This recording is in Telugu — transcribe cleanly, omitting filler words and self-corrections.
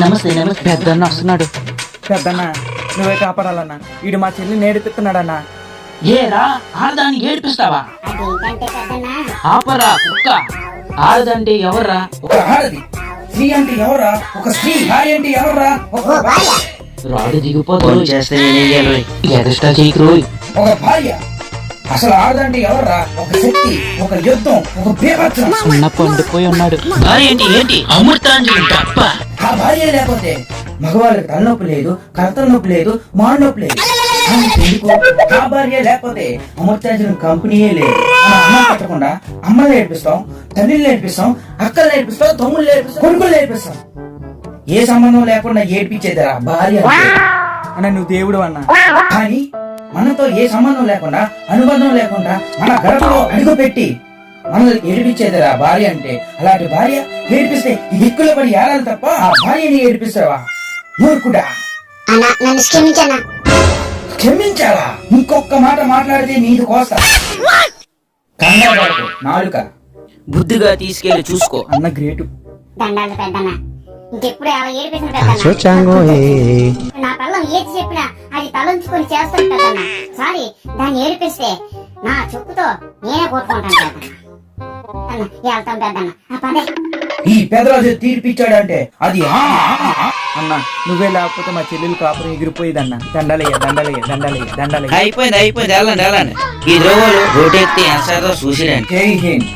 నమస్తే నమస్తే. పెద్దన్న వస్తున్నాడు. పెద్దన్న నువ్వే కాపాడాలన్నా, వీడు మా చెల్లి నేర్పిస్తున్నాడన్నా. ఏరా ఆడదాన్ని ఏడిపిస్తావా? అదేంటంటే పెద్దన్నా, ఆపరా కుక్క. ఆడదంటే ఎవర్రా? ఒక ఆడది. స్త్రీ అంటే ఎవరా? ఒక స్త్రీ. భార్య అంటే ఎవరా? ఒక భార్య. రాడు దిగిపోతుంది. చేస్తే నేనేం చేయాలి? ఎగస్ట్రా చేయకు రోయ్. ఒక భార్య. అసలు ఆడదంటే ఎవరా? ఒక శక్తి, ఒక యుద్ధం, ఒక బీభత్సం. ఉన్న పండిపోయి ఉన్నాడు. ఏంటి ఏంటి అమృతాంజలి తప్ప. ఆ భార్య లేకపోతే మగవాళ్ళకి తలనొప్పి లేదు, కర్తల నొప్పి లేదు, మాడు నొప్పి లేదు. ఎందుకు? ఆ భార్య లేకపోతే అమృతాంజలి కంపెనీయే లేదు. మనం అన్నం పెట్టకుండా అమ్మలు నేర్పిస్తాం, తల్లిని నేర్పిస్తాం, అక్కలు నేర్పిస్తాం, తమ్ముళ్ళు నేర్పిస్తాం, కొడుకులు నేర్పిస్తాం. ఏ సంబంధం లేకుండా ఏడ్పించేదిరా భార్య అంటే. అన్న నువ్వు దేవుడు అన్నా. కానీ మనతో ఏ సంబంధం లేకుండా, అనుబంధం లేకుండా మన గడపలో అడుగు పెట్టి మనల్ని ఏడిపించేదిరా భార్య అంటే. అలాంటి భార్య ఏడిపిస్తే ఈ దిక్కులో పడి ఏడాలి తప్ప ఆ భార్యని ఏడిపిస్తావా? మూర్ఖుడా. అన్నా నన్ను క్షమించన్నా. క్షమించాలా? ఇంకొక మాట మాట్లాడితే నీకు కోస్తా. కంగారు పడకు, నాలుక. బుద్ధిగా తీసుకెళ్లి చూసుకో. అన్న గ్రేటు. దండాలు పెద్దన్న, ఇంకెప్పుడు అలా ఏడిపించిన పెద్దన్న. నా పిల్లం ఏది చెప్పినా అది తలంచుకొని చేస్తాను పెద్దన్న. సారీ, దాన్ని ఏడిపిస్తే నా చెప్పుతో నేనే కొట్టుకుంటాను పెద్దన్న. అన్న వెళ్తాం పెద్దన్న. ఆ పదే ఈ పెదరాజు తీర్పిచ్చాడంటే అది అన్న నువ్వే లేకపోతే మా చెల్లెలు కాపురం ఎగిరిపోయేదన్న. దండలయ్య దండలయ్య దండలయ్య దండలయ్య. అయిపోయింది వెళ్ళండి. ఈ ద్రోవలు రోడ్డు ఎక్కితే ఎంత చూసిరండి. జై హింద్.